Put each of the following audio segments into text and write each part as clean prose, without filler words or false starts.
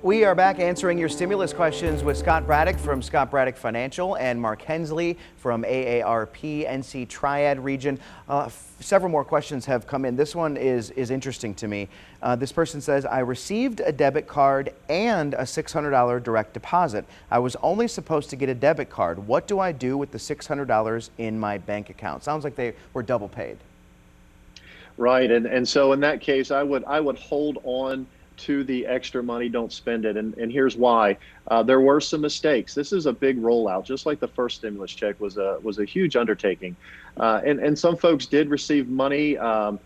We are back answering your stimulus questions with Scott Braddock from Scott Braddock Financial and Mark Hensley from AARP NC Triad region. Several more questions have come in. This one is interesting to me. This person says, I received a debit card and a $600 direct deposit. I was only supposed to get a debit card. What do I do with the $600 in my bank account? Sounds like they were double paid. Right, and so in that case, I would hold on to the extra money, don't spend it. And here's why. There were some mistakes. This is a big rollout, just like the first stimulus check was a huge undertaking. And some folks did receive money. An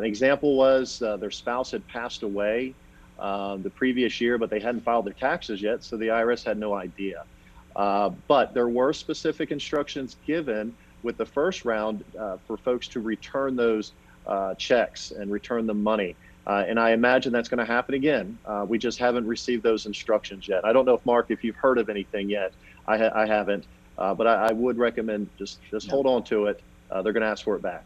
example was their spouse had passed away the previous year, but they hadn't filed their taxes yet, so the IRS had no idea. But there were specific instructions given with the first round for folks to return those checks and return the money. And I imagine that's going to happen again. We just haven't received those instructions yet. I don't know if Mark, if you've heard of anything yet. I haven't, but I would recommend just hold on to it. They're going to ask for it back.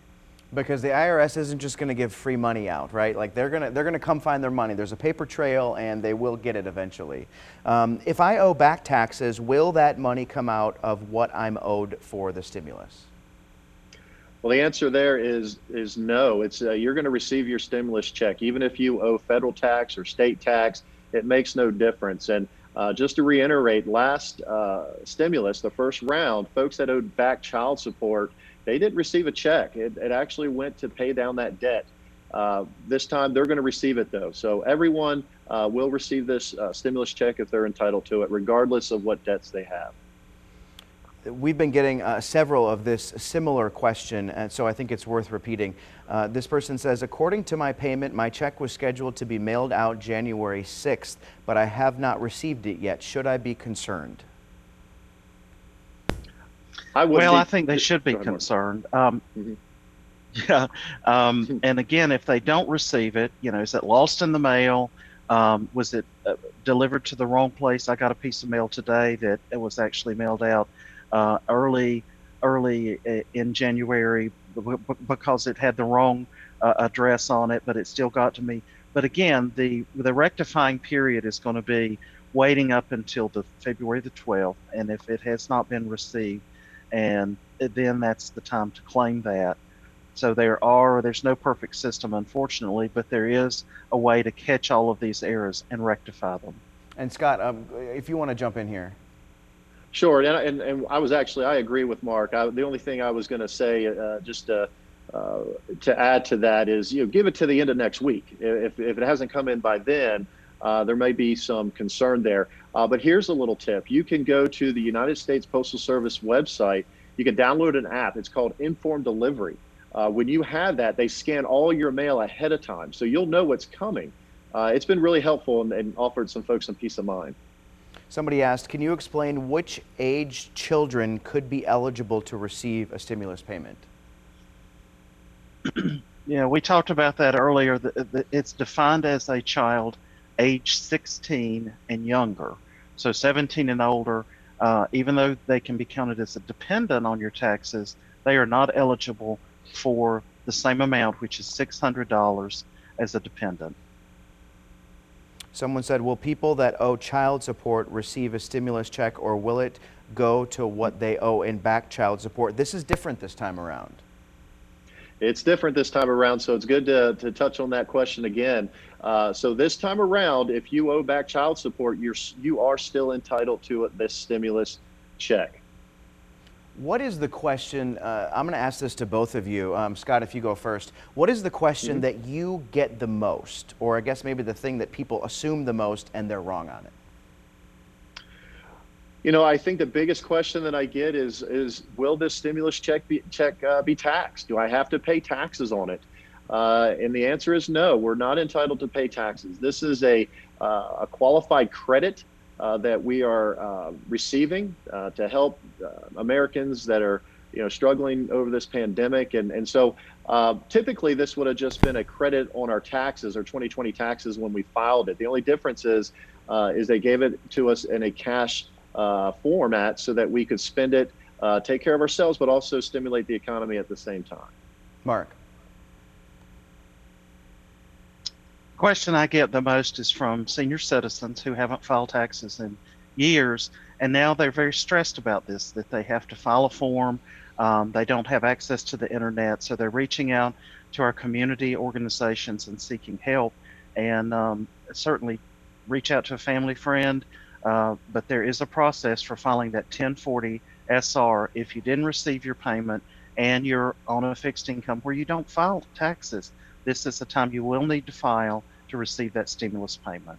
Because the IRS isn't just going to give free money out, right? Like they're gonna come find their money. There's a paper trail, and they will get it eventually. If I owe back taxes, will that money come out of what I'm owed for the stimulus? Well, the answer there is no. It's you're going to receive your stimulus check, even if you owe federal tax or state tax. It makes no difference. And just to reiterate, last stimulus, the first round, folks that owed back child support, they didn't receive a check. It actually went to pay down that debt. This time, they're going to receive it though. So everyone will receive this stimulus check if they're entitled to it, regardless of what debts they have. We've been getting several of this similar question, and so I think it's worth repeating. This person says, according to my payment, my check was scheduled to be mailed out January 6th, but I have not received it yet. Should I be concerned? I think they should be concerned. Yeah. And again, if they don't receive it, is it lost in the mail? Was it delivered to the wrong place? I got a piece of mail today that it was actually mailed out early in January because it had the wrong address on it, but it still got to me. But again, the rectifying period is going to be waiting up until the February the 12th, and if it has not been received, and then that's the time to claim that. So there's no perfect system, unfortunately, but there is a way to catch all of these errors and rectify them. And Scott, if you want to jump in here. Sure, and I agree with Mark. The only thing I was going to say, just to add to that, is give it to the end of next week. If it hasn't come in by then, there may be some concern there. But here's a little tip: you can go to the United States Postal Service website. You can download an app. It's called Informed Delivery. When you have that, they scan all your mail ahead of time, so you'll know what's coming. It's been really helpful and offered some folks some peace of mind. Somebody asked, can you explain which age children could be eligible to receive a stimulus payment? Yeah, we talked about that earlier. It's defined as a child age 16 and younger. So 17 and older, even though they can be counted as a dependent on your taxes, they are not eligible for the same amount, which is $600 as a dependent. Someone said, will people that owe child support receive a stimulus check, or will it go to what they owe in back child support? This is different this time around. It's different this time around, so it's good to touch on that question again. So this time around, if you owe back child support, you are still entitled to this stimulus check. What is the question? I'm going to ask this to both of you. Scott, if you go first. What is the question that you get the most, or I guess maybe the thing that people assume the most and they're wrong on it? I think the biggest question that I get is will this stimulus check be taxed? Do I have to pay taxes on it? And the answer is no. We're not entitled to pay taxes. This is a qualified credit that we are receiving to help Americans that are struggling over this pandemic. And so typically this would have just been a credit on our taxes, our 2020 taxes, when we filed it. The only difference is they gave it to us in a cash format so that we could spend it, take care of ourselves, but also stimulate the economy at the same time. Mark. question I get the most is from senior citizens who haven't filed taxes in years, and now they're very stressed about this, that they have to file a form. They don't have access to the internet, so they're reaching out to our community organizations and seeking help, and certainly reach out to a family friend. But there is a process for filing that 1040 SR if you didn't receive your payment and you're on a fixed income where you don't file taxes. This is the time you will need to file to receive that stimulus payment.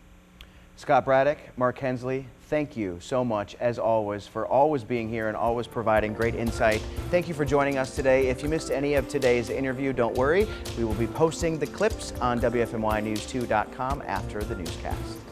Scott Braddock, Mark Hensley, thank you so much, as always, for always being here and always providing great insight. Thank you for joining us today. If you missed any of today's interview, don't worry. We will be posting the clips on WFMYnews2.com after the newscast.